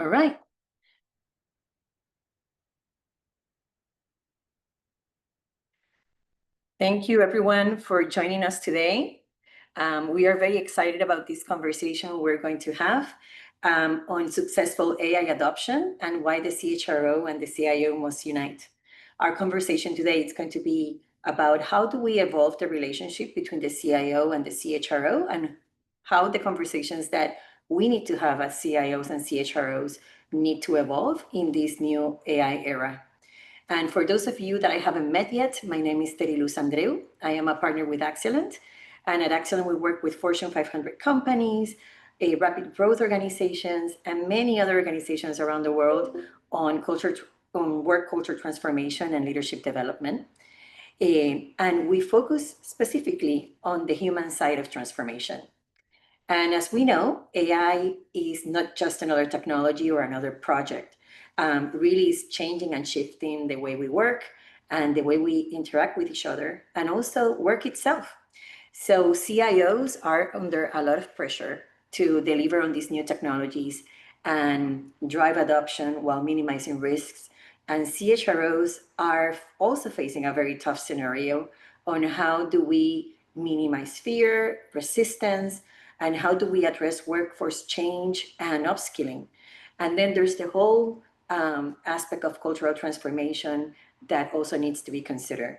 All right. Thank you, everyone, for joining us today. We are very excited about this conversation we're going to have on successful AI adoption and why the CHRO and the CIO must unite. Our conversation today is going to be about how do we evolve the relationship between the CIO and the CHRO, and how the conversations that we need to have as CIOs and CHROs need to evolve in this new AI era. And for those of you that I haven't met yet, my name is Teryluz Andreu. I am a partner with Axialent. And at Axialent, we work with Fortune 500 companies, rapid growth organizations, and many other organizations around the world on work culture transformation and leadership development. And we focus specifically on the human side of transformation. And as we know, AI is not just another technology or another project. Really is changing and shifting the way we work and the way we interact with each other, and also work itself. So CIOs are under a lot of pressure to deliver on these new technologies and drive adoption while minimizing risks. And CHROs are also facing a very tough scenario on how do we minimize fear, resistance, and how do we address workforce change and upskilling. And then there's the whole aspect of cultural transformation that also needs to be considered.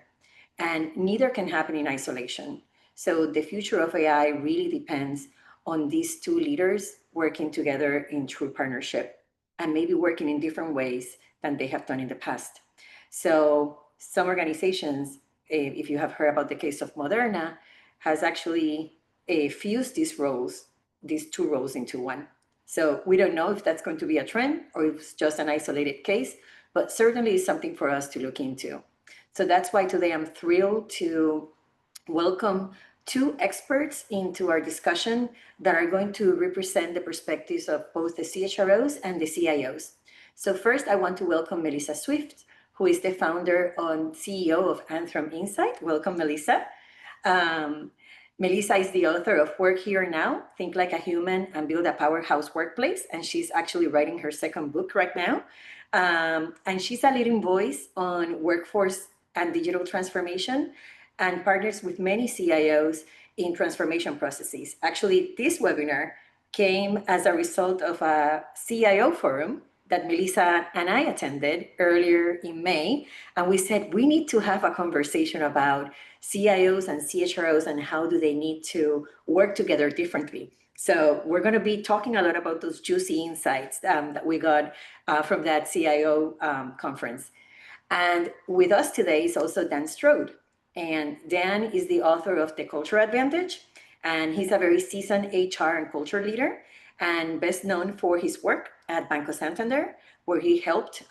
And neither can happen in isolation. So the future of AI really depends on these two leaders working together in true partnership, and maybe working in different ways than they have done in the past. So some organizations, if you have heard about the case of Moderna, has actually fused these two roles into one. So we don't know if that's going to be a trend or if it's just an isolated case, but certainly is something for us to look into. So that's why today I'm thrilled to welcome two experts into our discussion that are going to represent the perspectives of both the CHROs and the CIOs. So first, I want to welcome Melissa Swift, who is the founder and CEO of Anthem Insight. Welcome, Melissa. Melissa is the author of Work Here Now, Think Like a Human and Build a Powerhouse Workplace. And she's actually writing her second book right now. And she's a leading voice on workforce and digital transformation, and partners with many CIOs in transformation processes. Actually, this webinar came as a result of a CIO forum that Melissa and I attended earlier in May. And we said, we need to have a conversation about CIOs and CHROs and how do they need to work together differently. So we're going to be talking a lot about those juicy insights that we got from that CIO conference. And with us today is also Dan Strode. And Dan is the author of The Culture Advantage, and he's a very seasoned HR and culture leader, and best known for his work at Banco Santander, where he helped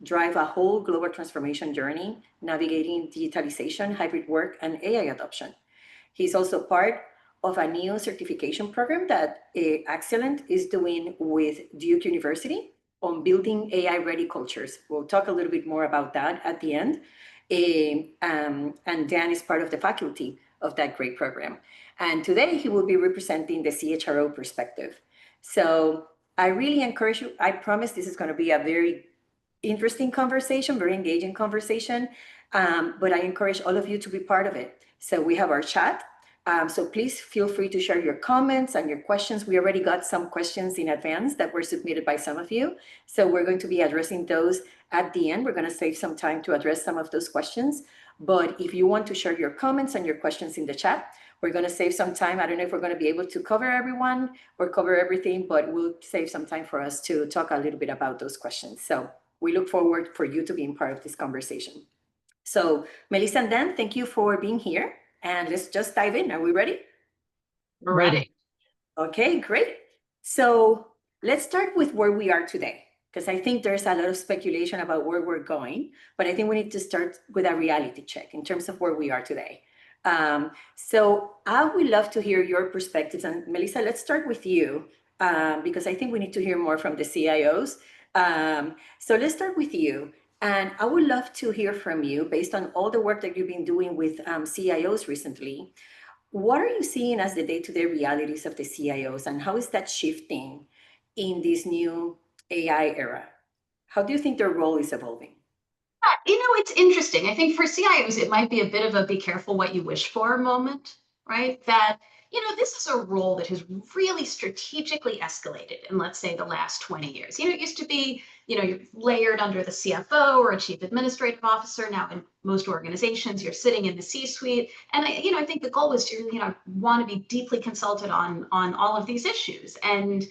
drive a whole global transformation journey, navigating digitalization, hybrid work, and AI adoption. He's also part of a new certification program that Axialent is doing with Duke University on building AI-ready cultures. We'll talk a little bit more about that at the end. And Dan is part of the faculty of that great program. And today he will be representing the CHRO perspective. So I really encourage you, I promise this is going to be a very interesting conversation, very engaging conversation, but I encourage all of you to be part of it. So we have our chat. So please feel free to share your comments and your questions. We already got some questions in advance that were submitted by some of you. So we're going to be addressing those at the end. We're going to save some time to address some of those questions. But if you want to share your comments and your questions in the chat, we're going to save some time. I don't know if we're going to be able to cover everyone or cover everything, but we'll save some time for us to talk a little bit about those questions. So we look forward for you to being part of this conversation. So Melissa and Dan, thank you for being here. And let's just dive in. Are we ready? We're ready. Okay, great. So let's start with where we are today, because I think there's a lot of speculation about where we're going, but I think we need to start with a reality check in terms of where we are today. So I would love to hear your perspectives. And Melissa, let's start with you, because I think we need to hear more from the CIOs. So let's start with you. And I would love to hear from you, based on all the work that you've been doing with CIOs recently. What are you seeing as the day-to-day realities of the CIOs, and how is that shifting in this new AI era. How do you think their role is evolving? It's interesting. I think for CIOs, it might be a bit of a be careful what you wish for moment, right? That, this is a role that has really strategically escalated in, let's say, the last 20 years. It used to be, you're layered under the CFO or a chief administrative officer. Now, in most organizations, you're sitting in the C-suite. And I think the goal was to, want to be deeply consulted on all of these issues. And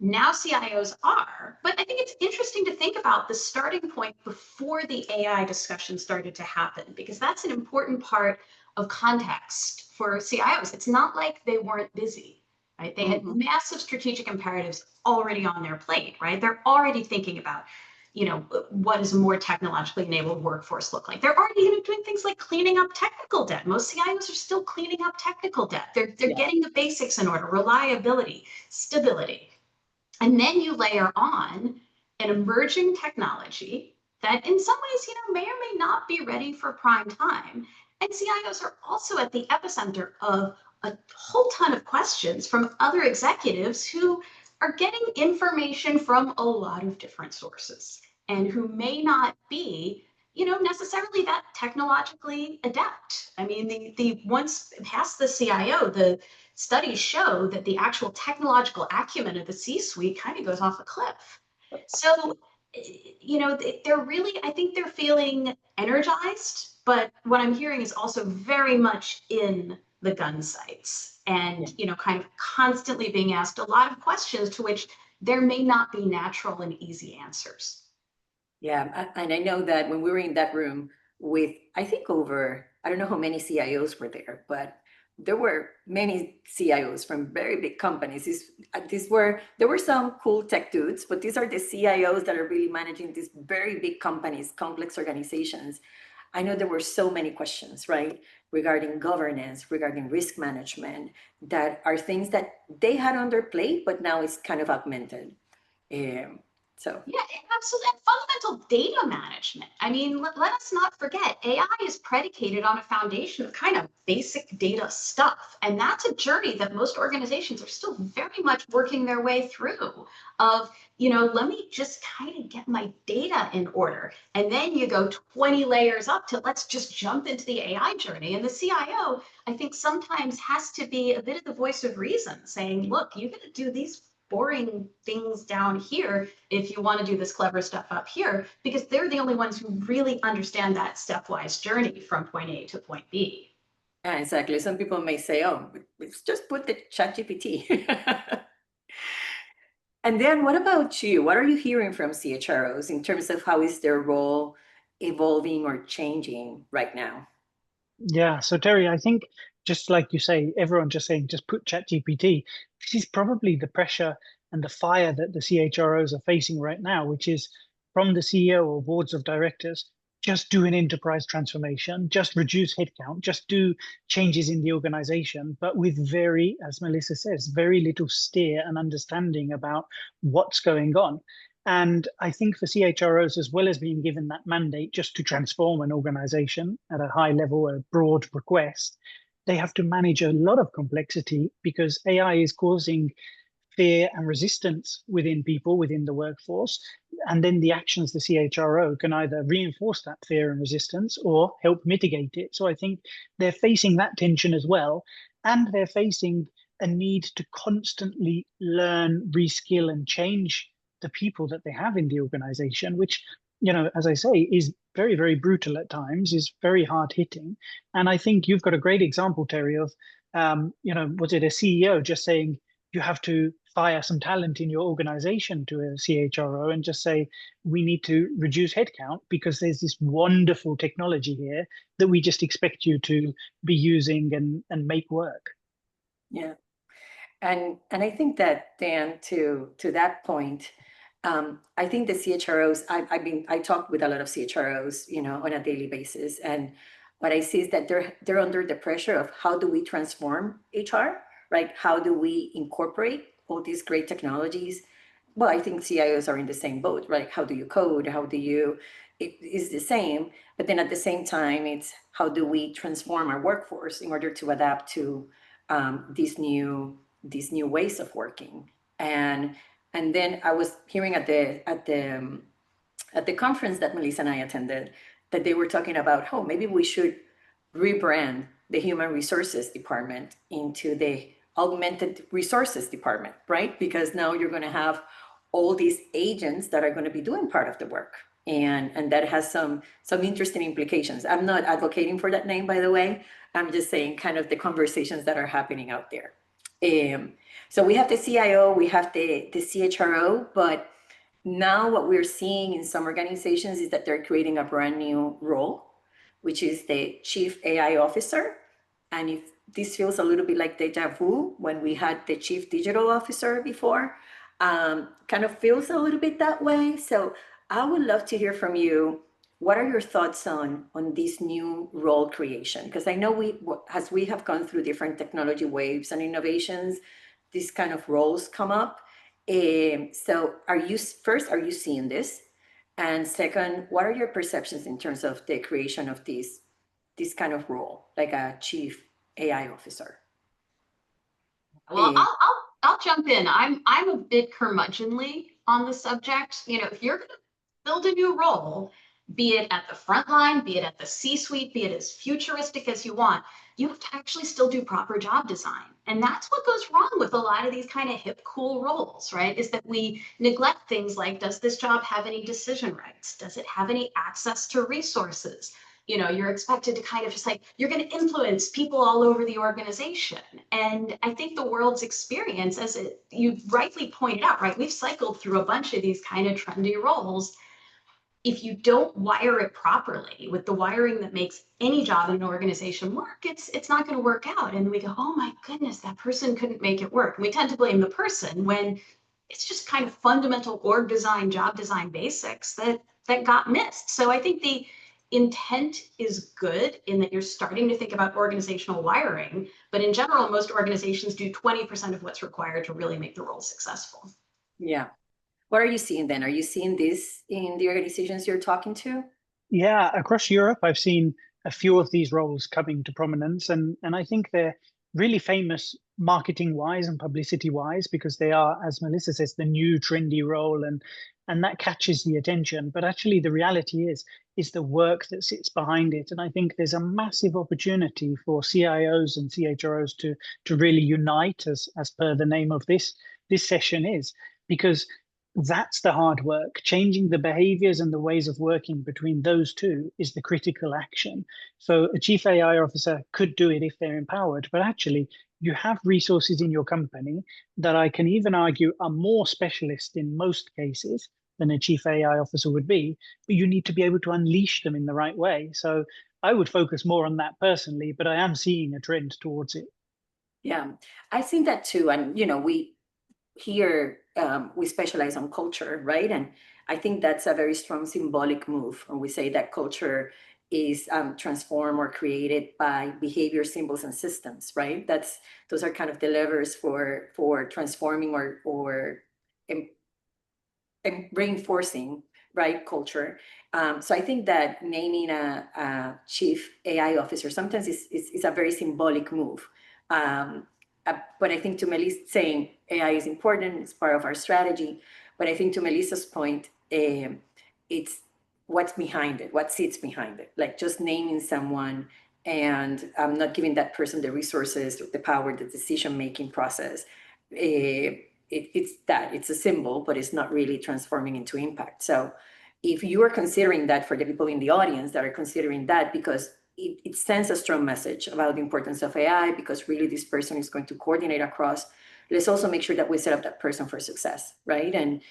now CIOs are, but I think it's interesting to think about the starting point before the AI discussion started to happen, because that's an important part of context for CIOs. It's not like they weren't busy, right? They had massive strategic imperatives already on their plate, right? They're already thinking about, what does a more technologically enabled workforce look like? They're already doing things like cleaning up technical debt. Most CIOs are still cleaning up technical debt. They're getting the basics in order: reliability, stability. And then you layer on an emerging technology that in some ways, may or may not be ready for prime time. And CIOs are also at the epicenter of a whole ton of questions from other executives who are getting information from a lot of different sources and who may not be, necessarily that technologically adept. I mean, the once past the CIO, the studies show that the actual technological acumen of the C-suite kind of goes off a cliff. So, they're really, I think they're feeling energized, but what I'm hearing is also very much in the gun sights and, kind of constantly being asked a lot of questions to which there may not be natural and easy answers. Yeah, and I know that when we were in that room with, I think I don't know how many CIOs were there, but there were many CIOs from very big companies. There were some cool tech dudes, but these are the CIOs that are really managing these very big companies, complex organizations. I know there were so many questions, right, regarding governance, regarding risk management, that are things that they had on their plate, but now it's kind of augmented. Um, so Yeah, absolutely. And fundamental data management. I mean, let us not forget, AI is predicated on a foundation of kind of basic data stuff. And that's a journey that most organizations are still very much working their way through of, let me just kind of get my data in order. And then you go 20 layers up to let's just jump into the AI journey. And the CIO, I think, sometimes has to be a bit of the voice of reason, saying, look, you got to do these boring things down here if you want to do this clever stuff up here, because they're the only ones who really understand that stepwise journey from point A to point B. yeah, exactly. Some people may say, "Oh, let's just put the ChatGPT." And then, what about you? What are you hearing from CHROs in terms of how is their role evolving or changing right now? Yeah, so Terry, I think just like you say, everyone just saying just put ChatGPT. This is probably the pressure and the fire that the CHROs are facing right now, which is from the CEO or boards of directors. Just do an enterprise transformation, just reduce headcount, just do changes in the organization, but with very, as Melissa says, very little steer and understanding about what's going on. And I think for CHROs, as well as being given that mandate just to transform an organization at a high level, a broad request, they have to manage a lot of complexity because AI is causing fear and resistance within people, within the workforce. And then the actions the CHRO can either reinforce that fear and resistance or help mitigate it. So I think they're facing that tension as well. And they're facing a need to constantly learn, reskill, and change the people that they have in the organization, which, as I say, is very, very brutal at times, is very hard hitting. And I think you've got a great example, Terry, of, was it a CEO just saying, you have to fire some talent in your organization to a CHRO and just say, we need to reduce headcount because there's this wonderful technology here that we just expect you to be using and make work. Yeah. And I think that, Dan, to that point, I think the CHROs, I talk with a lot of CHROs, on a daily basis. And what I see is that they're under the pressure of how do we transform HR, right? How do we incorporate all these great technologies? Well, I think CIOs are in the same boat, right? How do you code? It is the same, but then at the same time, it's how do we transform our workforce in order to adapt to these new ways of working. And And then I was hearing at the conference that Melissa and I attended that they were talking about, oh, maybe we should rebrand the human resources department into the augmented resources department, right? Because now you're going to have all these agents that are going to be doing part of the work. And that has some interesting implications. I'm not advocating for that name, by the way. I'm just saying kind of the conversations that are happening out there. So we have the CIO, we have the CHRO, but now what we're seeing in some organizations is that they're creating a brand new role, which is the Chief AI Officer. And if this feels a little bit like deja vu when we had the Chief Digital Officer before, kind of feels a little bit that way. So I would love to hear from you. What are your thoughts on this new role creation? Because I know as we have gone through different technology waves and innovations, these kind of roles come up. So are you seeing this? And second, what are your perceptions in terms of the creation of this kind of role, like a Chief AI Officer? Well, I'll jump in. I'm a bit curmudgeonly on the subject. You know, if you're going to build a new role, be it at the front line, be it at the C-suite, be it as futuristic as you want, you have to actually still do proper job design. And that's what goes wrong with a lot of these kind of hip, cool roles, right? Is that we neglect things like, does this job have any decision rights? Does it have any access to resources? You know, you're expected to kind of just like, you're going to influence people all over the organization. And I think the world's experience, as you rightly pointed out, right, we've cycled through a bunch of these kind of trendy roles. If you don't wire it properly with the wiring that makes any job in an organization work, it's not going to work out. And we go, oh my goodness, that person couldn't make it work. And we tend to blame the person when it's just kind of fundamental org design, job design basics that got missed. So I think the intent is good in that you're starting to think about organizational wiring, but in general, most organizations do 20% of what's required to really make the role successful. Yeah. What are you seeing then? Are you seeing this in the organizations you're talking to? Yeah, across Europe, I've seen a few of these roles coming to prominence, and I think they're really famous marketing-wise and publicity-wise because they are, as Melissa says, the new trendy role, and that catches the attention. But actually, the reality is the work that sits behind it, and I think there's a massive opportunity for CIOs and CHROs to really unite, as per the name of this session is, because that's the hard work. Changing the behaviors and the ways of working between those two is the critical action. So a chief AI officer could do it if they're empowered, but actually you have resources in your company that I can even argue are more specialist in most cases than a chief AI officer would be, but you need to be able to unleash them in the right way. So I would focus more on that personally, but I am seeing a trend towards it. Yeah, I've seen that too. And, you know, we specialize on culture, right? And I think that's a very strong symbolic move when we say that culture is transformed or created by behavior, symbols, and systems, right? Those are kind of the levers for transforming or reinforcing, right, culture. So I think that naming a chief AI officer sometimes is a very symbolic move. But I think to Melissa's saying AI is important, it's part of our strategy. But I think to Melissa's point, it's what's behind it, what sits behind it. Like just naming someone and not giving that person the resources, the power, the decision-making process. It's a symbol, but it's not really transforming into impact. So if you are considering that, for the people in the audience that are considering that, because it sends a strong message about the importance of AI, because really this person is going to coordinate across. Let's also make sure that we set up that person for success, right? And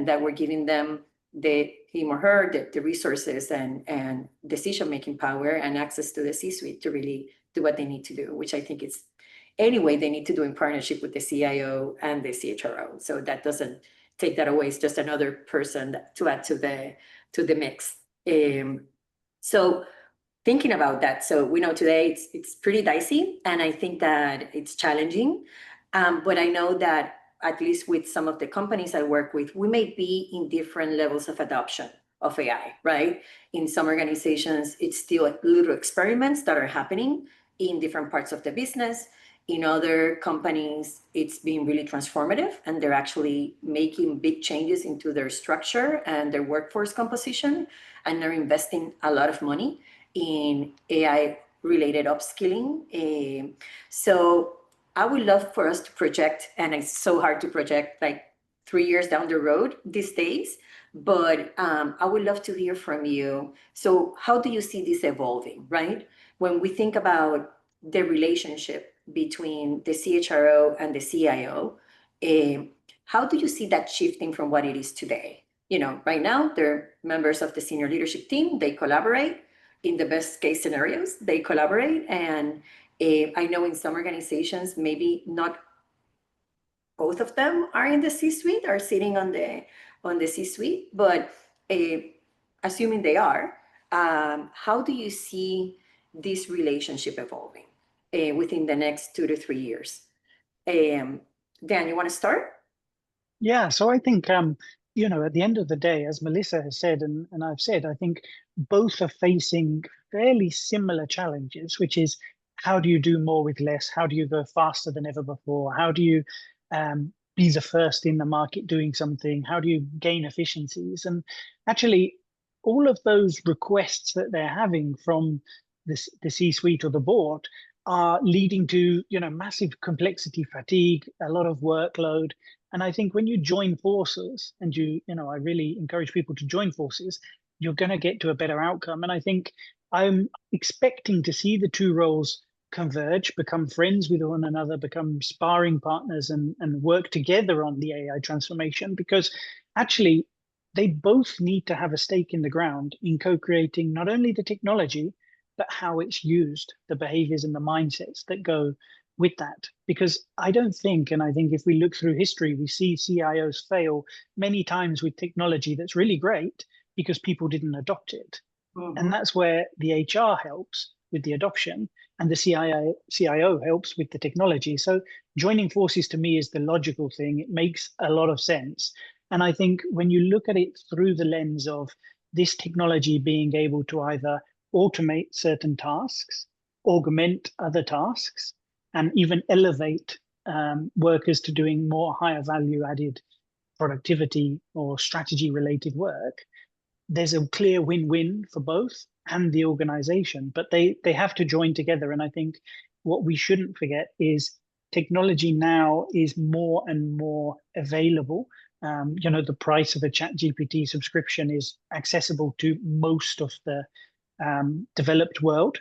that we're giving them him or her the resources and decision-making power and access to the C-suite to really do what they need to do, which I think is anyway they need to do in partnership with the CIO and the CHRO. So that doesn't take that away. It's just another person to add to the mix. So thinking about that, so we know today it's pretty dicey, and I think that it's challenging. But I know that at least with some of the companies I work with, we may be in different levels of adoption of AI, right? In some organizations, it's still little experiments that are happening in different parts of the business. In other companies, it's been really transformative, and they're actually making big changes into their structure and their workforce composition, and they're investing a lot of money in AI-related upskilling. So I would love for us to project, and it's so hard to project like 3 years down the road these days, but I would love to hear from you. So how do you see this evolving, right? When we think about the relationship between the CHRO and the CIO, how do you see that shifting from what it is today? You know, right now, they're members of the senior leadership team, they collaborate. In the best case scenarios, they collaborate. And I know in some organizations, maybe not both of them are in the C-suite, are sitting on the C-suite, but assuming they are, how do you see this relationship evolving within the next 2 to 3 years? Dan, you want to start? Yeah, so I think at the end of the day, as Melissa has said, and I've said, I think both are facing fairly similar challenges, which is how do you do more with less? How do you go faster than ever before? How do you be the first in the market doing something? How do you gain efficiencies? And actually, all of those requests that they're having from the C-suite or the board are leading to massive complexity, fatigue, a lot of workload. And I think when you join forces, and I really encourage people to join forces, you're going to get to a better outcome. And I think I'm expecting to see the two roles converge, become friends with one another, become sparring partners, and work together on the AI transformation, because actually they both need to have a stake in the ground in co-creating not only the technology, but how it's used, the behaviors and the mindsets that go with that. Because I don't think, and I think if we look through history, we see CIOs fail many times with technology that's really great because people didn't adopt it. Mm-hmm. And that's where the HR helps with the adoption, and the CIO helps with the technology. So joining forces to me is the logical thing. It makes a lot of sense. And I think when you look at it through the lens of this technology being able to either automate certain tasks, augment other tasks, and even elevate workers to doing more higher value added productivity or strategy related work, there's a clear win-win for both and the organization, but they have to join together. And I think what we shouldn't forget is technology now is more and more available. The price of a ChatGPT subscription is accessible to most of the developed world.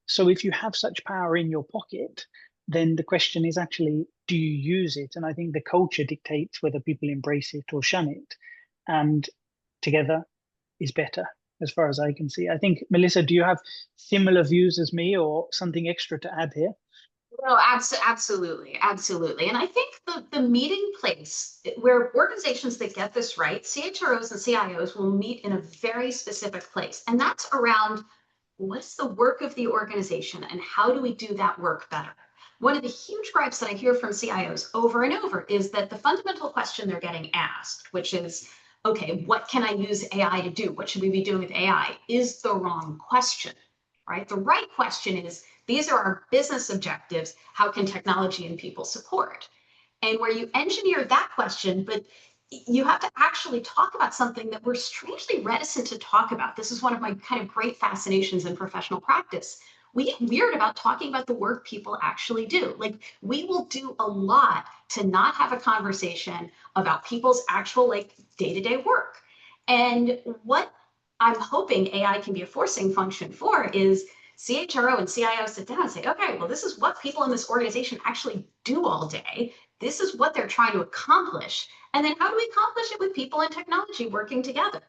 So if you have such power in your pocket, then the question is actually, do you use it? And I think the culture dictates whether people embrace it or shun it. And together is better, as far as I can see. I think, Melissa, do you have similar views as me or something extra to add here? No, absolutely. And I think the meeting place where organizations that get this right, CHROs and CIOs will meet in a very specific place. And that's around what's the work of the organization and how do we do that work better? One of the huge gripes that I hear from CIOs over and over is that the fundamental question they're getting asked, which is, okay, what can I use AI to do? What should we be doing with AI? Is the wrong question, right? The right question is, these are our business objectives. How can technology and people support? And where you engineer that question, but you have to actually talk about something that we're strangely reticent to talk about. This is one of my kind of great fascinations in professional practice. We get weird about talking about the work people actually do. Like, we will do a lot to not have a conversation about people's actual day-to-day work. And what I'm hoping AI can be a forcing function for is CHRO and CIO sit down and say, okay, well, this is what people in this organization actually do all day. This is what they're trying to accomplish. And then how do we accomplish it with people and technology working together?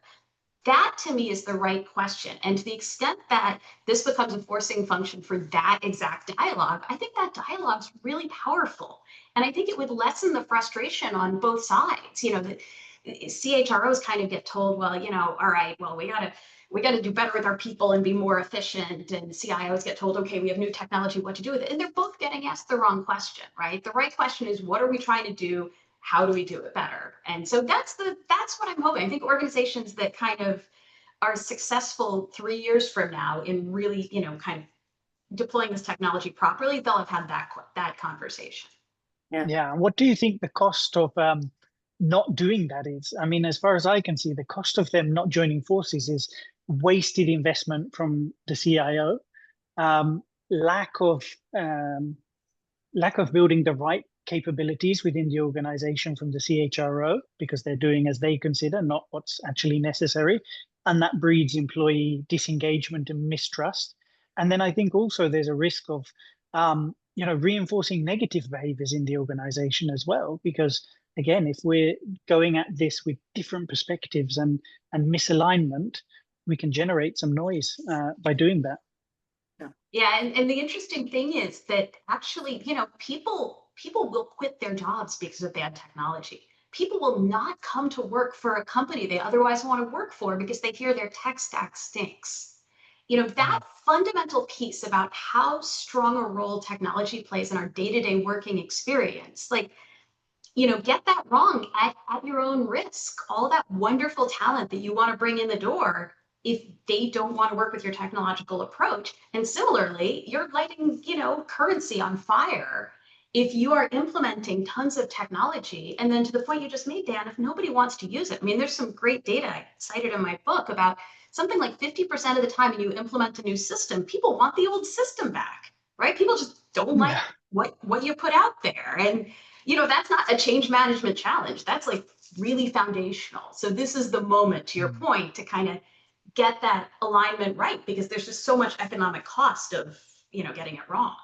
That to me is the right question. And to the extent that this becomes a forcing function for that exact dialogue, I think that dialogue's really powerful. And I think it would lessen the frustration on both sides. The CHROs kind of get told, well, all right, well, we got to do better with our people and be more efficient. And CIOs get told, okay, we have new technology, what to do with it. And they're both getting asked the wrong question, right? The right question is, what are we trying to do? How do we do it better? And so that's what I'm hoping. I think organizations that kind of are successful 3 years from now in really, kind of deploying this technology properly, they'll have had that conversation. Yeah. And what do you think the cost of not doing that is? I mean, as far as I can see, the cost of them not joining forces is wasted investment from the CIO, um, lack of um, lack of building the right capabilities within the organization from the CHRO because they're doing as they consider, not what's actually necessary. And that breeds employee disengagement and mistrust. And then I think also there's a risk of, reinforcing negative behaviors in the organization as well. Because again, if we're going at this with different perspectives and misalignment, we can generate some noise by doing that. Yeah, and the interesting thing is that actually, people will quit their jobs because of bad technology. People will not come to work for a company they otherwise want to work for because they hear their tech stack stinks. That fundamental piece about how strong a role technology plays in our day-to-day working experience, get that wrong at your own risk. All that wonderful talent that you want to bring in the door, if they don't want to work with your technological approach. And similarly, you're lighting, currency on fire if you are implementing tons of technology. And then to the point you just made, Dan, if nobody wants to use it, I mean, there's some great data I cited in my book about something like 50% of the time when you implement a new system, people want the old system back, right? People just don't like what you put out there. And that's not a change management challenge. That's like really foundational. So this is the moment, to your point, to kind of get that alignment right, because there's just so much economic cost of, getting it wrong.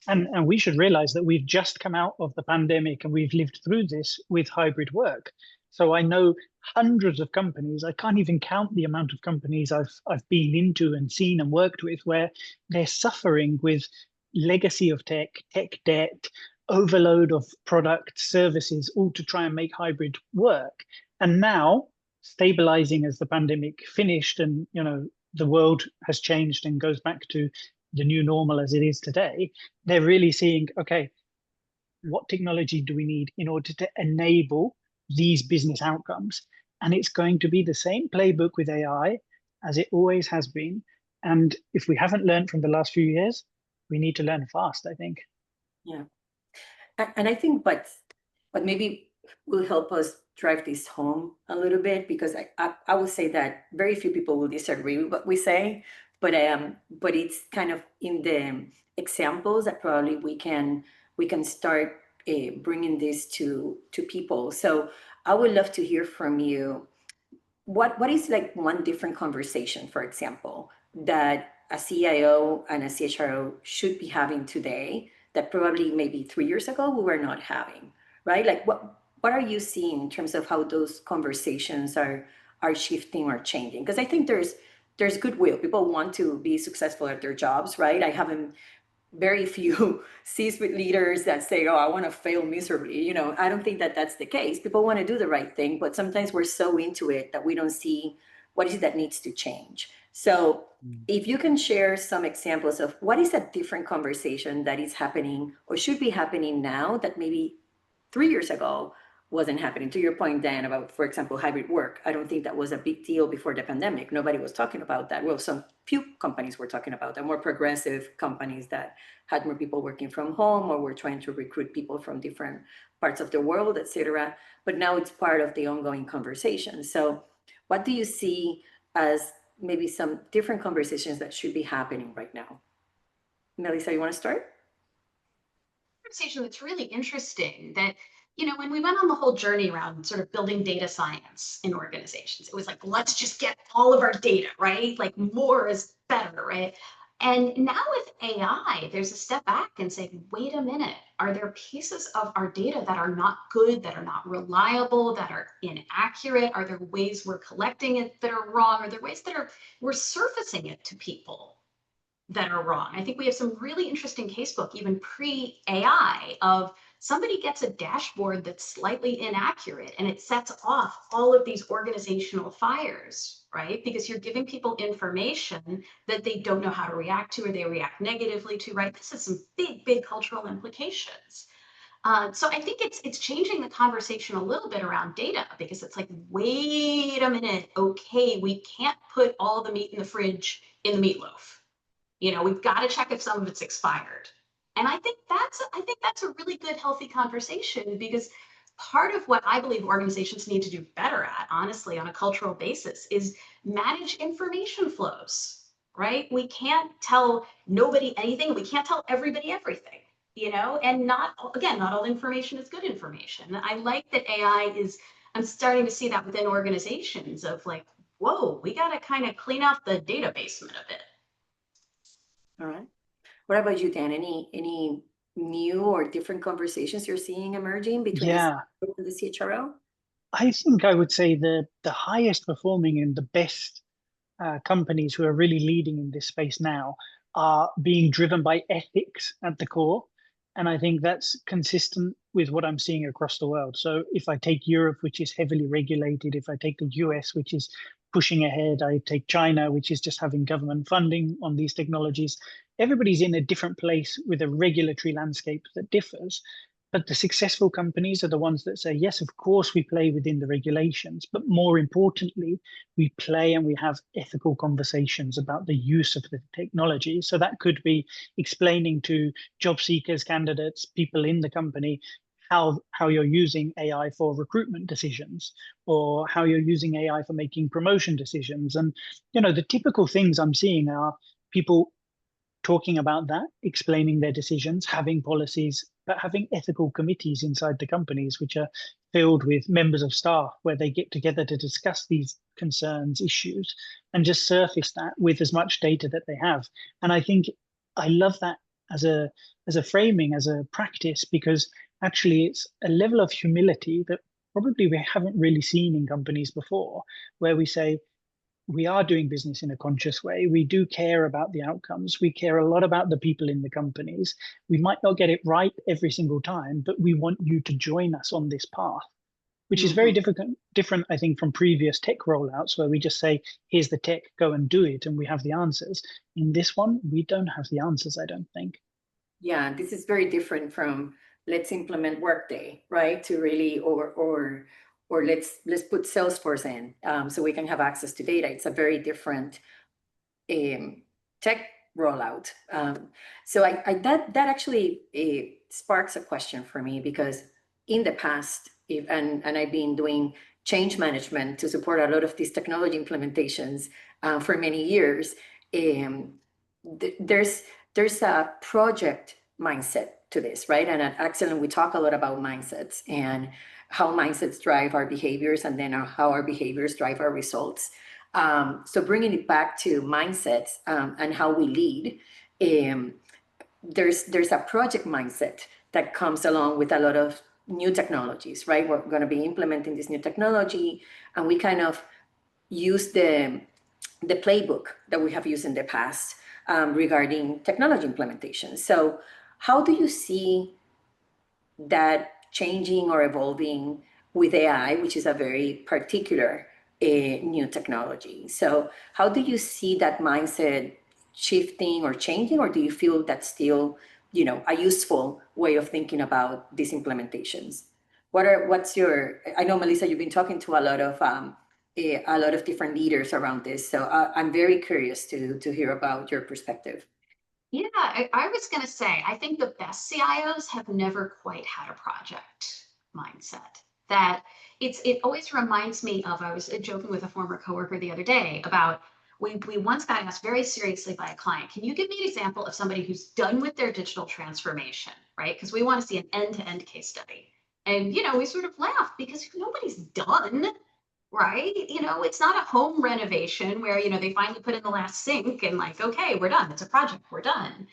And we should realize that we've just come out of the pandemic and we've lived through this with hybrid work. So I know hundreds of companies, I can't even count the amount of companies I've been into and seen and worked with where they're suffering with legacy of tech debt, overload of product services, all to try and make hybrid work. And now, stabilizing as the pandemic finished and the world has changed and goes back to the new normal as it is today, they're really seeing, okay, what technology do we need in order to enable these business outcomes? And it's going to be the same playbook with AI as it always has been. And if we haven't learned from the last few years, we need to learn fast, I think. Yeah. And I think what maybe will help us drive this home a little bit, because I will say that very few people will disagree with what we say, but it's kind of in the examples that probably we can start bringing this to people. So I would love to hear from you. What is like one different conversation, for example, that a CIO and a CHRO should be having today that probably maybe 3 years ago we were not having, right? Like what are you seeing in terms of how those conversations are shifting or changing? Because I think there's goodwill. People want to be successful at their jobs, right? I haven't very few C-suite leaders that say, oh, I want to fail miserably. I don't think that that's the case. People want to do the right thing, but sometimes we're so into it that we don't see what is it that needs to change. So if you can share some examples of what is a different conversation that is happening or should be happening now that maybe 3 years ago wasn't happening. To your point, Dan, about, for example, hybrid work. I don't think that was a big deal before the pandemic. Nobody was talking about that. Well, some few companies were talking about that, more progressive companies that had more people working from home or were trying to recruit people from different parts of the world, et cetera. But now it's part of the ongoing conversation. So what do you see as maybe some different conversations that should be happening right now? Melissa, you want to start? Conversation that's really interesting that when we went on the whole journey around sort of building data science in organizations, it was like, let's just get all of our data, right? Like more is better, right? And now with AI, there's a step back and say, wait a minute, are there pieces of our data that are not good, that are not reliable, that are inaccurate? Are there ways we're collecting it that are wrong? Are there ways that we're surfacing it to people that are wrong? I think we have some really interesting casebook, even pre-AI, of somebody gets a dashboard that's slightly inaccurate and it sets off all of these organizational fires, right? Because you're giving people information that they don't know how to react to or they react negatively to, right? This has some big cultural implications. So I think it's changing the conversation a little bit around data, because it's like, wait a minute, okay, we can't put all the meat in the fridge in the meatloaf. We've got to check if some of it's expired. And I think that's a really good, healthy conversation, because part of what I believe organizations need to do better at, honestly, on a cultural basis, is manage information flows, right? We can't tell nobody anything. We can't tell everybody everything, and not all information is good information. I like that I'm starting to see that within organizations of like, whoa, we got to kind of clean out the data basement a bit. All right. What about you, Dan? Any new or different conversations you're seeing emerging between Yeah, the CHRO? I think I would say the highest performing and the best companies who are really leading in this space now are being driven by ethics at the core. And I think that's consistent with what I'm seeing across the world. So if I take Europe, which is heavily regulated, if I take the US, which is pushing ahead, I take China, which is just having government funding on these technologies, everybody's in a different place with a regulatory landscape that differs. But the successful companies are the ones that say, yes, of course, we play within the regulations, but more importantly, we play and we have ethical conversations about the use of the technology. So that could be explaining to job seekers, candidates, people in the company, how you're using AI for recruitment decisions, or how you're using AI for making promotion decisions. And, the typical things I'm seeing are people talking about that, explaining their decisions, having policies, but having ethical committees inside the companies, which are filled with members of staff, where they get together to discuss these concerns, issues, and just surface that with as much data that they have. And I think I love that as a framing, as a practice, because actually it's a level of humility that probably we haven't really seen in companies before, where we say, we are doing business in a conscious way. We do care about the outcomes. We care a lot about the people in the companies. We might not get it right every single time, but we want you to join us on this path, which is very different, I think, from previous tech rollouts, where we just say, here's the tech, go and do it, and we have the answers. In this one, we don't have the answers, I don't think. Yeah, this is very different from let's implement Workday, right? To really, or let's put Salesforce in so we can have access to data. It's a very different tech rollout. So that actually sparks a question for me, because in the past, and I've been doing change management to support a lot of these technology implementations for many years. There's a project mindset to this, right? And at Axialent, we talk a lot about mindsets and how mindsets drive our behaviors, and then how our behaviors drive our results. So bringing it back to mindsets and how we lead, there's a project mindset that comes along with a lot of new technologies, right? We're going to be implementing this new technology, and we kind of use the playbook that we have used in the past regarding technology implementation. So how do you see that changing or evolving with AI, which is a very particular new technology? So how do you see that mindset shifting or changing, or do you feel that's still, a useful way of thinking about these implementations? I know, Melissa, you've been talking to a lot of different leaders around this. So I'm very curious to hear about your perspective. Yeah, I was going to say, I think the best CIOs have never quite had a project mindset. That it always reminds me of, I was joking with a former coworker the other day about, we once got asked very seriously by a client, can you give me an example of somebody who's done with their digital transformation, right? Because we want to see an end-to-end case study. And, we sort of laughed because nobody's done, right? It's not a home renovation where, they finally put in the last sink and like, okay, we're done. It's a project, we're done.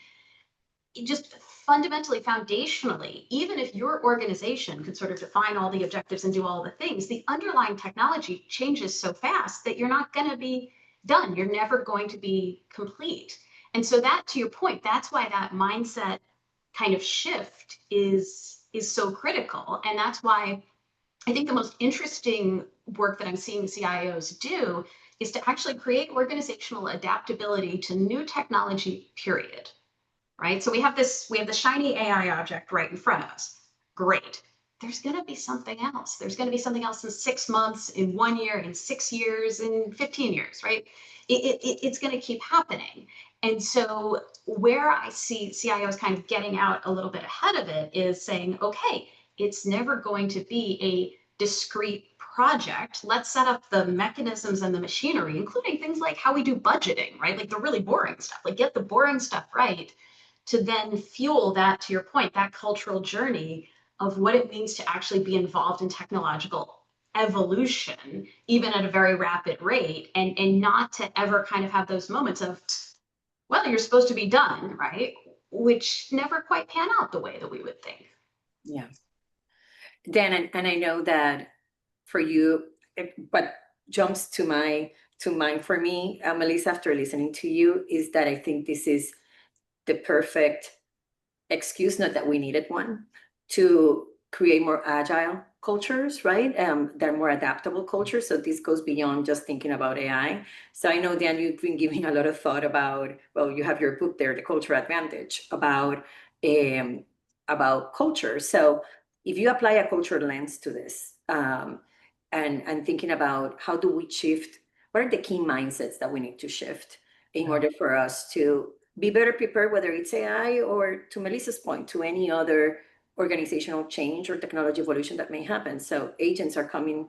It just fundamentally, foundationally, even if your organization could sort of define all the objectives and do all the things, the underlying technology changes so fast that you're not going to be done. You're never going to be complete. And so that, to your point, that's why that mindset kind of shift is so critical. And that's why I think the most interesting work that I'm seeing CIOs do is to actually create organizational adaptability to new technology, period. Right? So we have the shiny AI object right in front of us. Great. there's going to be something else. There's going to be something else in 6 months, in 1 year, in 6 years, in 15 years, right? It's going to keep happening. And so where I see CIOs kind of getting out a little bit ahead of it is saying, okay, it's never going to be a discrete project. Let's set up the mechanisms and the machinery, including things like how we do budgeting, right? Like the really boring stuff, like get the boring stuff right, to then fuel that, to your point, that cultural journey of what it means to actually be involved in technological evolution, even at a very rapid rate, and not to ever kind of have those moments of, well, you're supposed to be done, right? Which never quite pan out the way that we would think. Yeah. Dan, and I know that for you, what jumps to mind for me, Melissa, after listening to you, is that I think this is the perfect excuse, not that we needed one, to create more agile cultures, right? They're more adaptable cultures. So this goes beyond just thinking about AI. So I know, Dan, you've been giving a lot of thought about, well, you have your book there, The Culture Advantage, about culture. So if you apply a culture lens to this, and thinking about how do we shift, what are the key mindsets that we need to shift in order for us to be better prepared, whether it's AI or, to Melissa's point, to any other organizational change or technology evolution that may happen. So agents are coming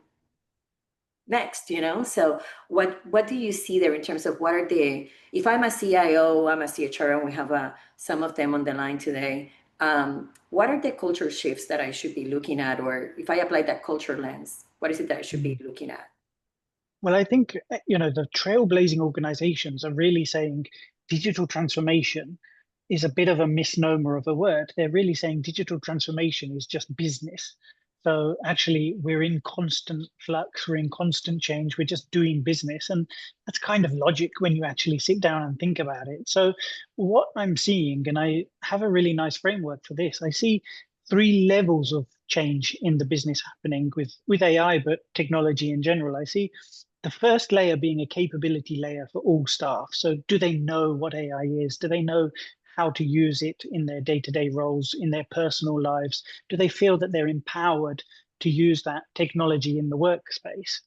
next, So what do you see there in terms of what are the, if I'm a CIO, I'm a CHRO, and we have some of them on the line today, what are the culture shifts that I should be looking at? Or if I apply that culture lens, what is it that I should be looking at? Well, I think, the trailblazing organizations are really saying digital transformation is a bit of a misnomer of a word. They're really saying digital transformation is just business. So actually, we're in constant flux, we're in constant change, we're just doing business. And that's kind of logic when you actually sit down and think about it. So what I'm seeing, and I have a really nice framework for this, I see 3 levels of change in the business happening with AI, but technology in general. I see the first layer being a capability layer for all staff. So do they know what AI is? Do they know how to use it in their day-to-day roles, in their personal lives? Do they feel that they're empowered to use that technology in the workspace?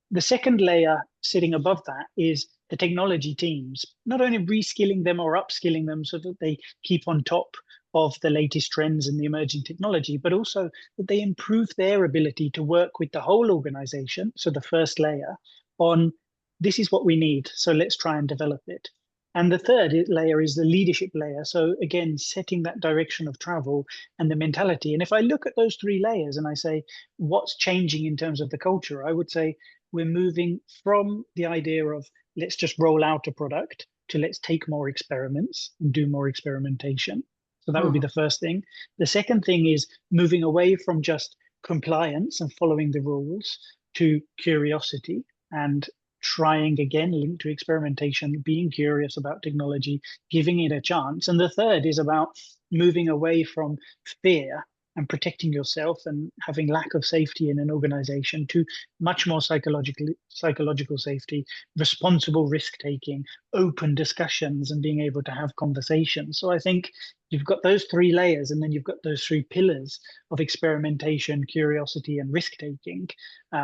The second layer sitting above that is the technology teams, not only reskilling them or upskilling them so that they keep on top of the latest trends and the emerging technology, but also that they improve their ability to work with the whole organization. So the first layer on, this is what we need, so let's try and develop it. And the third layer is the leadership layer. So again, setting that direction of travel and the mentality. And if I look at those 3 layers and I say, what's changing in terms of the culture? I would say we're moving from the idea of let's just roll out a product to let's take more experiments and do more experimentation. So that would be the first thing. The second thing is moving away from just compliance and following the rules to curiosity and trying again, linked to experimentation, being curious about technology, giving it a chance. And the third is about moving away from fear and protecting yourself and having lack of safety in an organization to much more psychological safety, responsible risk-taking, open discussions, and being able to have conversations. So I think you've got those 3 layers, and then you've got those 3 pillars of experimentation, curiosity, and risk-taking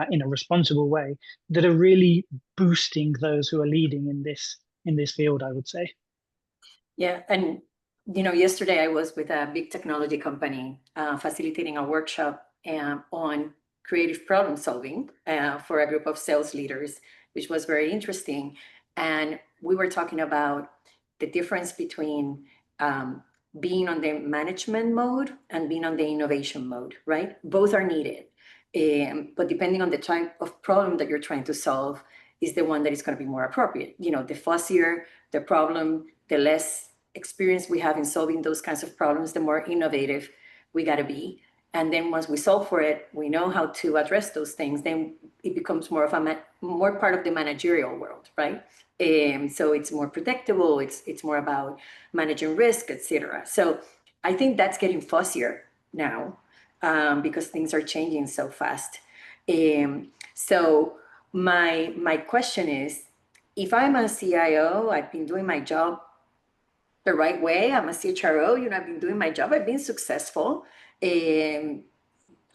in a responsible way that are really boosting those who are leading in this field, I would say. Yeah, and yesterday I was with a big technology company facilitating a workshop on creative problem solving for a group of sales leaders, which was very interesting. And we were talking about the difference between being on the management mode and being on the innovation mode, right? Both are needed. But depending on the type of problem that you're trying to solve is the one that is going to be more appropriate. The fuzzier the problem, the less experience we have in solving those kinds of problems, the more innovative we got to be. And then once we solve for it, we know how to address those things, then it becomes more part of the managerial world, right? So it's more predictable, it's more about managing risk, etc. So I think that's getting fuzzier now because things are changing so fast. So my question is, if I'm a CIO, I've been doing my job the right way, I'm a CHRO, I've been doing my job, I've been successful.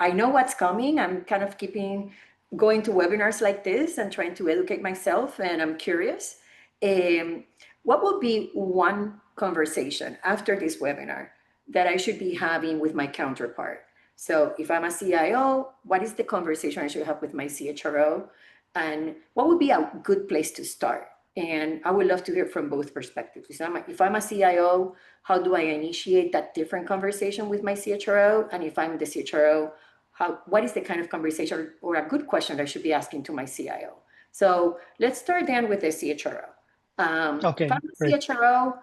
I know what's coming. I'm kind of going to webinars like this and trying to educate myself, and I'm curious. What would be one conversation after this webinar that I should be having with my counterpart? So if I'm a CIO, what is the conversation I should have with my CHRO? And what would be a good place to start? And I would love to hear from both perspectives. If I'm a CIO, how do I initiate that different conversation with my CHRO? And if I'm the CHRO, what is the kind of conversation or a good question I should be asking to my CIO? So let's start then with the CHRO. Okay, If I'm a great. CHRO,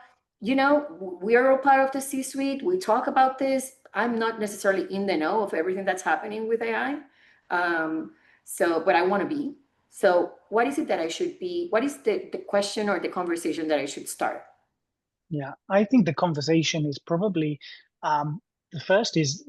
we are all part of the C-suite. We talk about this. I'm not necessarily in the know of everything that's happening with AI. But I want to be. So what is it that I should be? What is the question or the conversation that I should start? Yeah, I think the conversation is probably the first is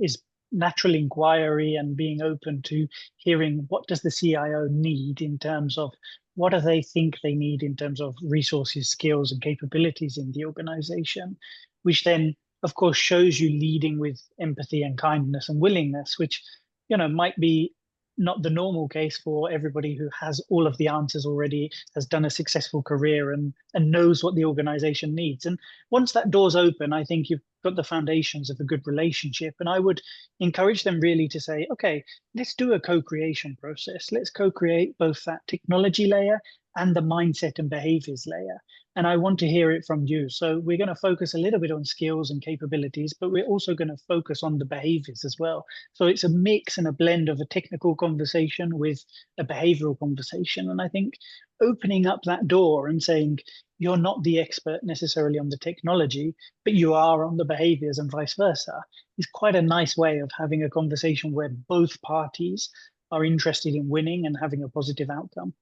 natural inquiry and being open to hearing what does the CIO need in terms of what do they think they need in terms of resources, skills, and capabilities in the organization, which then, of course, shows you leading with empathy and kindness and willingness, which might be not the normal case for everybody who has all of the answers already, has done a successful career and knows what the organization needs. And once that door's open, I think you've got the foundations of a good relationship. And I would encourage them really to say, okay, let's do a co-creation process. Let's co-create both that technology layer and the mindset and behaviors layer. And I want to hear it from you. So we're going to focus a little bit on skills and capabilities, but we're also going to focus on the behaviors as well. So it's a mix and a blend of a technical conversation with a behavioral conversation. And I think opening up that door and saying, you're not the expert necessarily on the technology, but you are on the behaviors and vice versa, is quite a nice way of having a conversation where both parties are interested in winning and having a positive outcome.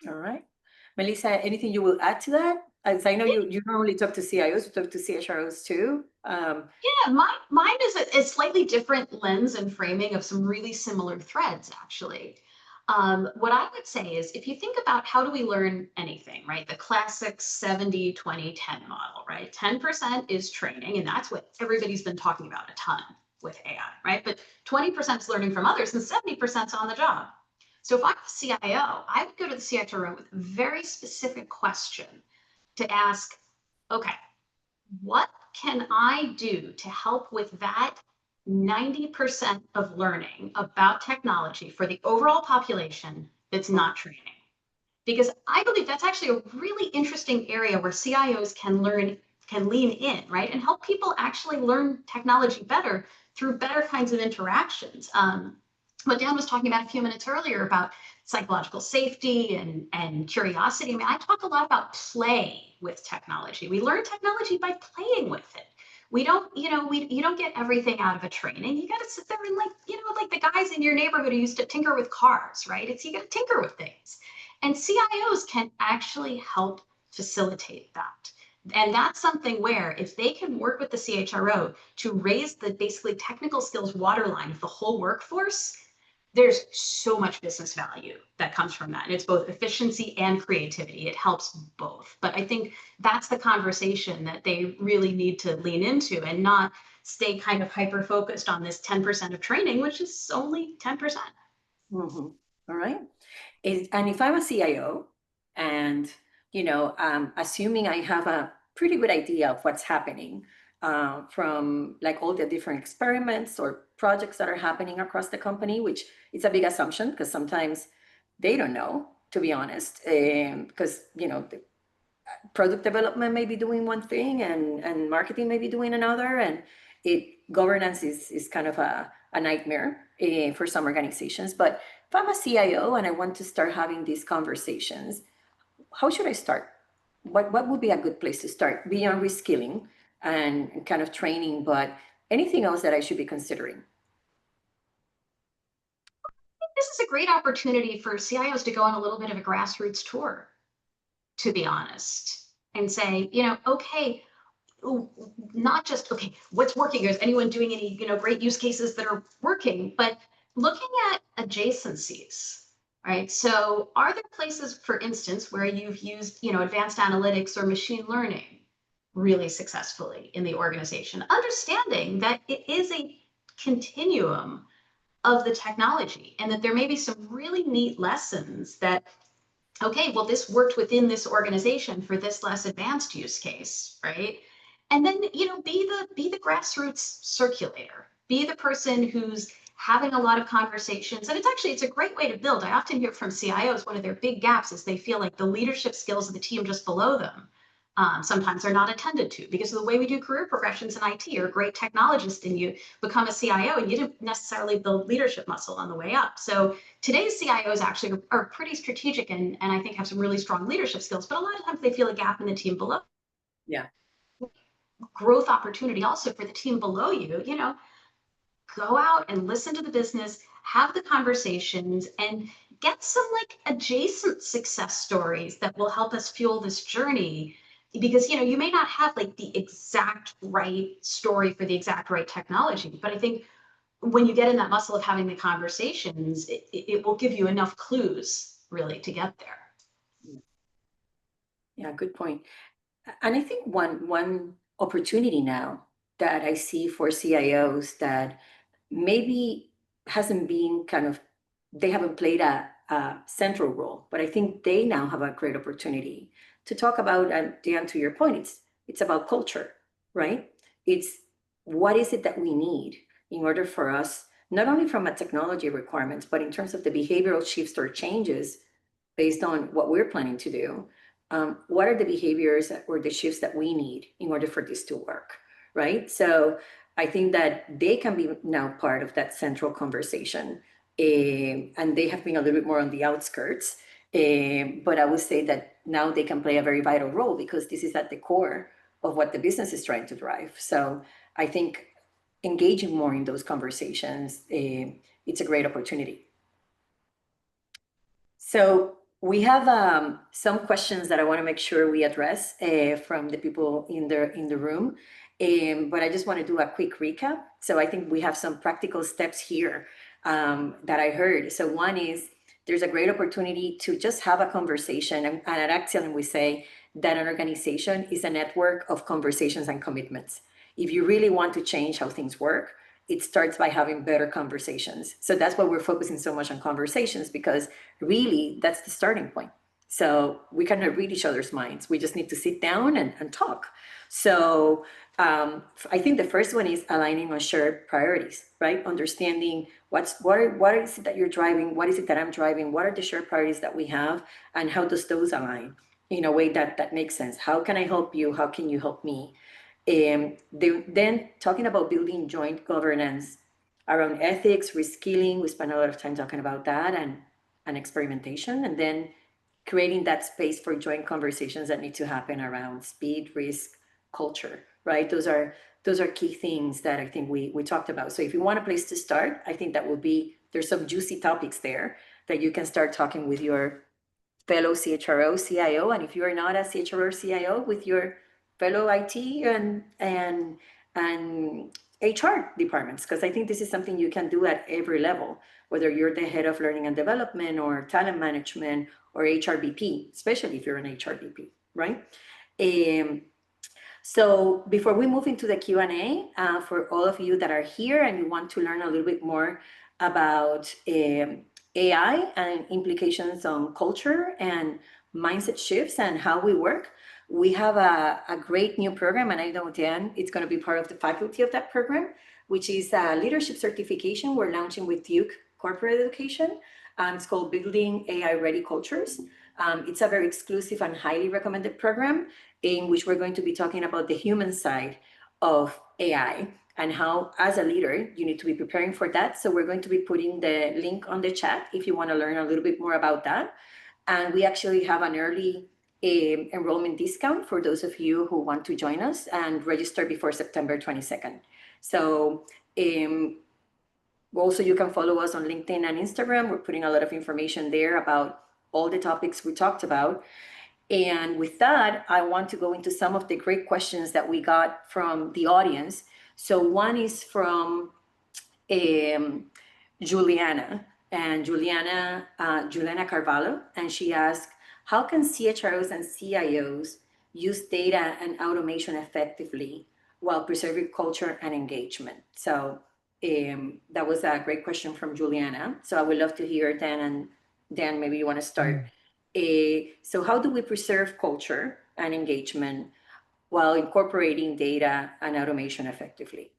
All right. Melissa, anything you will add to that? As I know you normally talk to CIOs, you talk to CHROs too. Yeah, mine is a slightly different lens and framing of some really similar threads, actually. What I would say is, if you think about how do we learn anything, right? The classic 70-20-10 model, right? 10% is training, and that's what everybody's been talking about a ton with AI, right? But 20% is learning from others, and 70% is on the job. So if I'm a CIO, I would go to the CHRO with a very specific question to ask, okay, what can I do to help with that 90% of learning about technology for the overall population that's not training? Because I believe that's actually a really interesting area where CIOs can lean in, right? And help people actually learn technology better through better kinds of interactions. What Dan was talking about a few minutes earlier about psychological safety and curiosity. I mean, I talk a lot about play with technology. We learn technology by playing with it. We don't, you don't get everything out of a training. You got to sit there and like the guys in your neighborhood who used to tinker with cars, right? You got to tinker with things. And CIOs can actually help facilitate that. And that's something where if they can work with the CHRO to raise the basically technical skills waterline of the whole workforce, there's so much business value that comes from that. And it's both efficiency and creativity. It helps both. But I think that's the conversation that they really need to lean into and not stay kind of hyper-focused on this 10% of training, which is only 10%. Mm-hmm. All right. And if I'm a CIO and, assuming I have a pretty good idea of what's happening from like all the different experiments or projects that are happening across the company, which is a big assumption because sometimes they don't know, to be honest, because, the product development may be doing one thing and marketing may be doing another. And governance is kind of a nightmare for some organizations. But if I'm a CIO and I want to start having these conversations, how should I start? What would be a good place to start beyond reskilling and kind of training, but anything else that I should be considering? This is a great opportunity for CIOs to go on a little bit of a grassroots tour, to be honest, and say, okay, not just, okay, what's working? Is anyone doing any, great use cases that are working, but looking at adjacencies, right? So are there places, for instance, where you've used, advanced analytics or machine learning really successfully in the organization, understanding that it is a continuum of the technology, and that there may be some really neat lessons that, okay, well, this worked within this organization for this less advanced use case, right? And then, be the grassroots circulator, be the person who's having a lot of conversations. And it's a great way to build. I often hear from CIOs, one of their big gaps is they feel like the leadership skills of the team just below them sometimes are not attended to because of the way we do career progressions in IT. You're a great technologist and you become a CIO and you didn't necessarily build leadership muscle on the way up. So today's CIOs actually are pretty strategic and I think have some really strong leadership skills, but a lot of times they feel a gap in the team below. Yeah. Growth opportunity also for the team below you, go out and listen to the business, have the conversations, and get some like adjacent success stories that will help us fuel this journey. Because you may not have like the exact right story for the exact right technology, but I think when you get in that muscle of having the conversations, it will give you enough clues really to get there. Yeah, good point. And I think one opportunity now that I see for CIOs that maybe hasn't been they haven't played a central role, but I think they now have a great opportunity to talk about, and Dan, to your point, it's about culture, right? It's what is it that we need in order for us, not only from a technology requirements, but in terms of the behavioral shifts or changes based on what we're planning to do. What are the behaviors or the shifts that we need in order for this to work, right? So I think that they can be now part of that central conversation, and they have been a little bit more on the outskirts. But I would say that now they can play a very vital role because this is at the core of what the business is trying to drive. So I think engaging more in those conversations, it's a great opportunity. So we have some questions that I want to make sure we address from the people in the room, but I just want to do a quick recap. So I think we have some practical steps here that I heard. So one is there's a great opportunity to just have a conversation, and at Axialent we say that an organization is a network of conversations and commitments. If you really want to change how things work, it starts by having better conversations. So that's why we're focusing so much on conversations, because really that's the starting point. So we cannot read each other's minds. We just need to sit down and talk. So I think the first one is aligning on shared priorities, right? Understanding what is it that you're driving? What is it that I'm driving? What are the shared priorities that we have? And how does those align in a way that makes sense? How can I help you? How can you help me? Then talking about building joint governance around ethics, reskilling. We spent a lot of time talking about that and experimentation, and then creating that space for joint conversations that need to happen around speed, risk, culture, right? Those are key things that I think we talked about. So if you want a place to start, I think that will be, there's some juicy topics there that you can start talking with your fellow CHRO, CIO, and if you're not a CHRO or CIO, with your fellow IT and HR departments, because I think this is something you can do at every level, whether you're the head of learning and development or talent management or HRBP, especially if you're an HRBP, right? So before we move into the Q&A, for all of you that are here and you want to learn a little bit more about AI and implications on culture and mindset shifts and how we work, we have a great new program, and I know Dan, it's going to be part of the faculty of that program, which is a leadership certification we're launching with Duke Corporate Education. It's called Building AI Ready Cultures. It's a very exclusive and highly recommended program in which we're going to be talking about the human side of AI and how, as a leader, you need to be preparing for that. So we're going to be putting the link on the chat if you want to learn a little bit more about that. And we actually have an early enrollment discount for those of you who want to join us and register before September 22nd. So also you can follow us on LinkedIn and Instagram. We're putting a lot of information there about all the topics we talked about. And with that, I want to go into some of the great questions that we got from the audience. So one is from Juliana Carvalho, and she asked, how can CHROs and CIOs use data and automation effectively while preserving culture and engagement? So that was a great question from Juliana. So I would love to hear Dan, and Dan, maybe you want to start. So how do we preserve culture and engagement while incorporating data and automation effectively?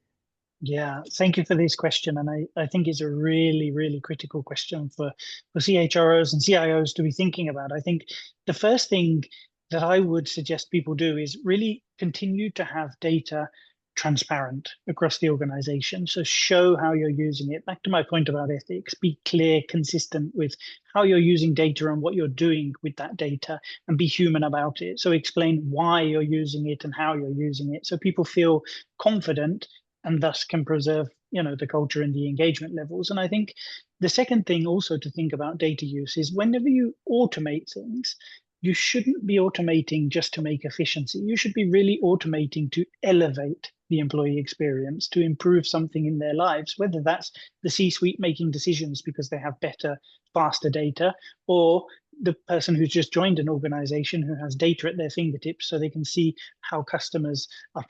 Yeah, thank you for this question. And I think it's a really, really critical question for CHROs and CIOs to be thinking about. I think the first thing that I would suggest people do is really continue to have data transparent across the organization. So show how you're using it. Back to my point about ethics, be clear, consistent with how you're using data and what you're doing with that data, and be human about it. So explain why you're using it and how you're using it, so people feel confident and thus can preserve, the culture and the engagement levels. And I think the second thing also to think about data use is whenever you automate things, you shouldn't be automating just to make efficiency. You should be really automating to elevate the employee experience, to improve something in their lives, whether that's the C-suite making decisions because they have better, faster data, or the person who's just joined an organization who has data at their fingertips so they can see how customers are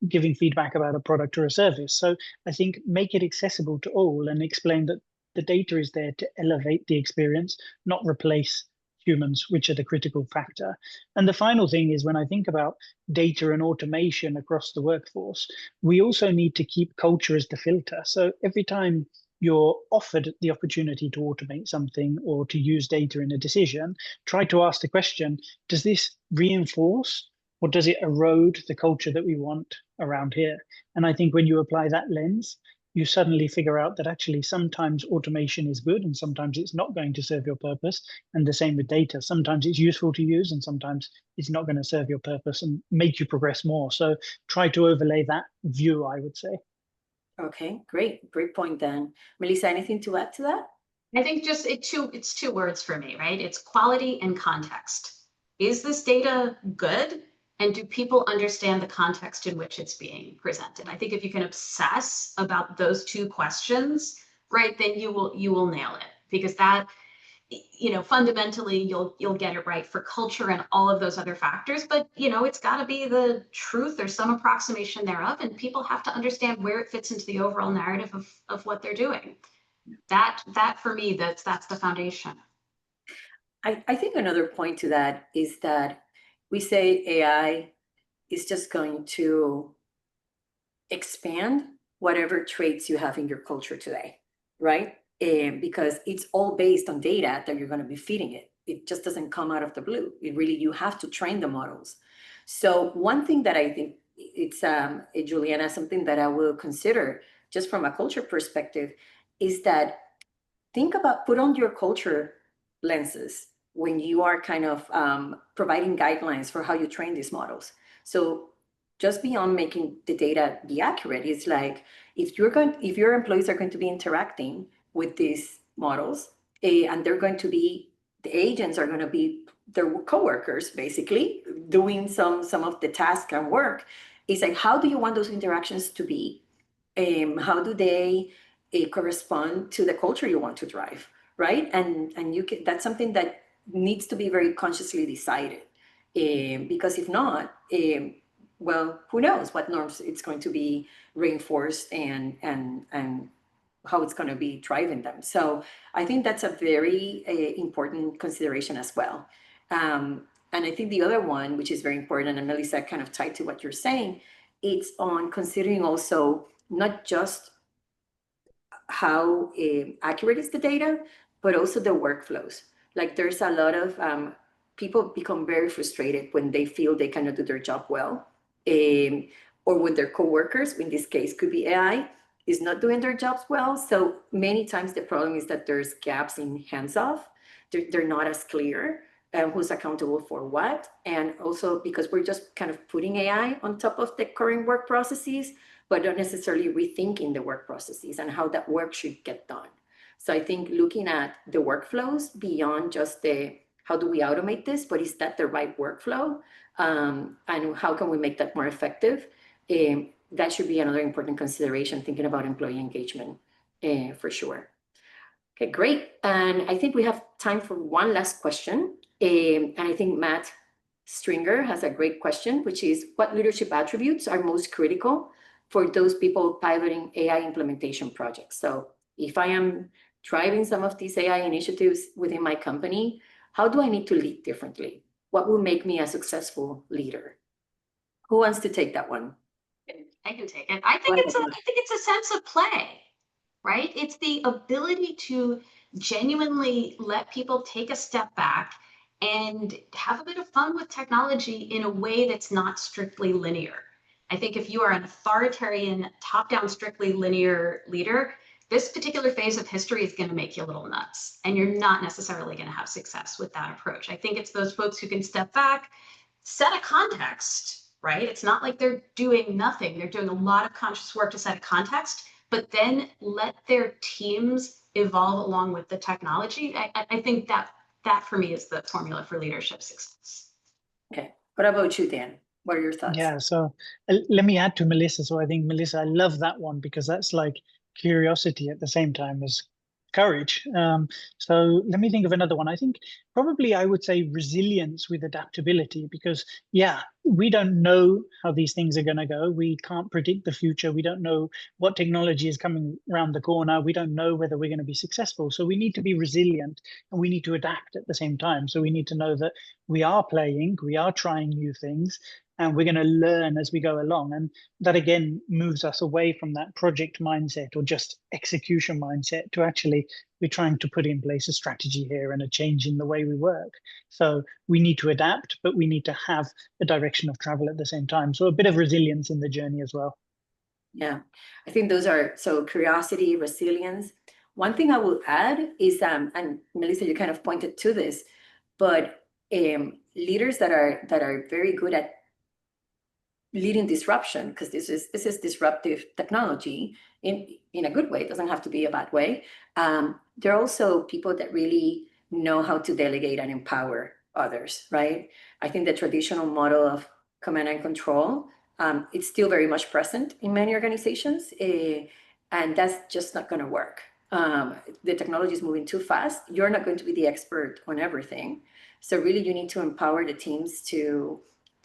giving feedback about a product or a service. So I think make it accessible to all and explain that the data is there to elevate the experience, not replace humans, which are the critical factor. And the final thing is, when I think about data and automation across the workforce, we also need to keep culture as the filter. So every time you're offered the opportunity to automate something or to use data in a decision, try to ask the question, does this reinforce or does it erode the culture that we want around here? And I think when you apply that lens, you suddenly figure out that actually sometimes automation is good and sometimes it's not going to serve your purpose. And the same with data. Sometimes it's useful to use and sometimes it's not going to serve your purpose and make you progress more. So try to overlay that view, I would say. Okay, great. Great point, Dan. Melissa, anything to add to that? I think just it's two words for me, right? It's quality and context. Is this data good? And do people understand the context in which it's being presented? I think if you can obsess about those two questions, right, then you will nail it, because that, fundamentally you'll get it right for culture and all of those other factors. But it's got to be the truth or some approximation thereof, and people have to understand where it fits into the overall narrative of what they're doing. That for me, that's the foundation. I think another point to that is that we say AI is just going to expand whatever traits you have in your culture today, right? Because it's all based on data that you're going to be feeding it. It just doesn't come out of the blue. You have to train the models. So one thing that I think it's, Juliana, something that I will consider just from a culture perspective is that put on your culture lenses when you are kind of providing guidelines for how you train these models. So just beyond making the data be accurate, it's like if your employees are going to be interacting with these models, and the agents are going to be their coworkers, basically doing some of the task and work. It's like, how do you want those interactions to be? How do they correspond to the culture you want to drive, right? And that's something that needs to be very consciously decided, because if not, well, who knows what norms it's going to be reinforced and how it's going to be driving them. So I think that's a very important consideration as well. And I think the other one, which is very important, and Melissa kind of tied to what you're saying, it's on considering also not just how accurate is the data, but also the workflows. Like there's a lot of people become very frustrated when they feel they cannot do their job well, or when their coworkers, in this case could be AI, is not doing their jobs well. So many times the problem is that there's gaps in hands-off. They're not as clear who's accountable for what. And also because we're just kind of putting AI on top of the current work processes, but not necessarily rethinking the work processes and how that work should get done. So I think looking at the workflows beyond just how do we automate this, but is that the right workflow? And how can we make that more effective? That should be another important consideration, thinking about employee engagement for sure. Okay, great. And I think we have time for one last question. And I think Matt Stringer has a great question, which is, what leadership attributes are most critical for those people piloting AI implementation projects. So if I am driving some of these AI initiatives within my company, how do I need to lead differently? What will make me a successful leader? Who wants to take that one? I can take it. I think it's a sense of play, right? It's the ability to genuinely let people take a step back and have a bit of fun with technology in a way that's not strictly linear. I think if you are an authoritarian, top-down, strictly linear leader, this particular phase of history is going to make you a little nuts, and you're not necessarily going to have success with that approach. I think it's those folks who can step back, set a context, right? It's not like they're doing nothing. They're doing a lot of conscious work to set a context, but then let their teams evolve along with the technology. I think that for me is the formula for leadership success. Okay. What about you, Dan? What are your thoughts? Yeah, so let me add to Melissa. So I think, Melissa, I love that one because that's like curiosity at the same time as courage. So let me think of another one. I think probably I would say resilience with adaptability, because yeah, we don't know how these things are going to go. We can't predict the future. We don't know what technology is coming around the corner. We don't know whether we're going to be successful. So we need to be resilient and we need to adapt at the same time. So we need to know that we are playing, we are trying new things, and we're going to learn as we go along. And that again moves us away from that project mindset or just execution mindset to actually we're trying to put in place a strategy here and a change in the way we work. So we need to adapt, but we need to have a direction of travel at the same time. So a bit of resilience in the journey as well. Yeah, I think those are, so curiosity, resilience. One thing I will add is, and Melissa, you kind of pointed to this, but leaders that are very good at leading disruption, because this is disruptive technology in a good way. It doesn't have to be a bad way. They're also people that really know how to delegate and empower others, right? I think the traditional model of command and control, it's still very much present in many organizations, and that's just not going to work. The technology is moving too fast. You're not going to be the expert on everything. So really you need to empower the teams to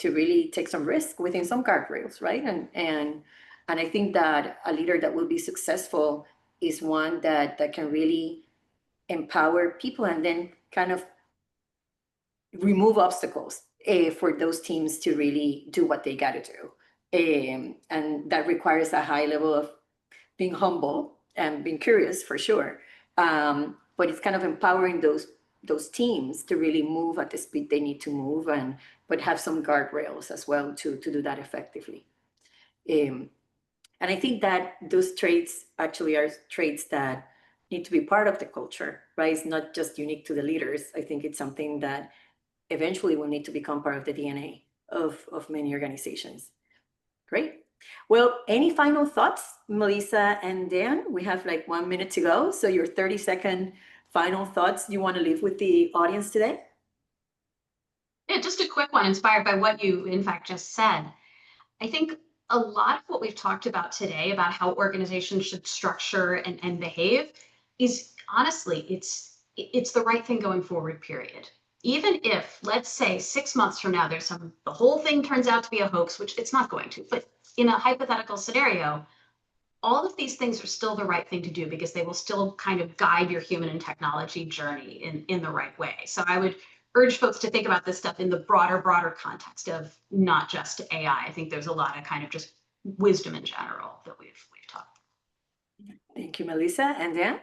really take some risk within some guardrails, right? And I think that a leader that will be successful is one that can really empower people and then kind of remove obstacles for those teams to really do what they got to do. And that requires a high level of being humble and being curious for sure. But it's kind of empowering those teams to really move at the speed they need to move, but have some guardrails as well to do that effectively. And I think that those traits actually are traits that need to be part of the culture, right? It's not just unique to the leaders. I think it's something that eventually will need to become part of the DNA of many organizations. Great. Well, any final thoughts, Melissa and Dan? We have like 1 minute to go. So your 30-second final thoughts you want to leave with the audience today? Yeah, just a quick one inspired by what you, in fact, just said. I think a lot of what we've talked about today about how organizations should structure and behave is honestly, it's the right thing going forward, period. Even if, let's say, 6 months from now, the whole thing turns out to be a hoax, which it's not going to, but in a hypothetical scenario, all of these things are still the right thing to do because they will still kind of guide your human and technology journey in the right way. So I would urge folks to think about this stuff in the broader context of not just AI. I think there's a lot of kind of just wisdom in general that we've talked. Thank you, Melissa. And Dan?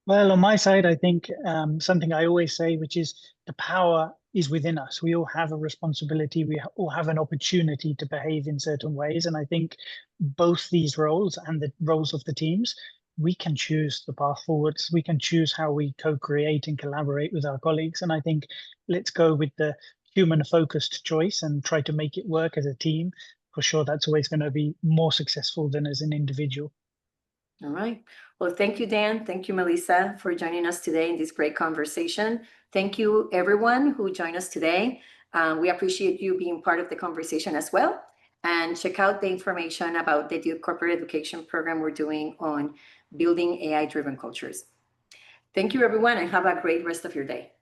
Well, on my side, I think something I always say, which is the power is within us. We all have a responsibility. We all have an opportunity to behave in certain ways. And I think both these roles and the roles of the teams, we can choose the path forwards. We can choose how we co-create and collaborate with our colleagues. And I think let's go with the human-focused choice and try to make it work as a team. For sure, that's always going to be more successful than as an individual. All right. Well, thank you, Dan. Thank you, Melissa, for joining us today in this great conversation. Thank you, everyone who joined us today. We appreciate you being part of the conversation as well. And check out the information about the Duke Corporate Education program we're doing on building AI-driven cultures. Thank you, everyone, and have a great rest of your day.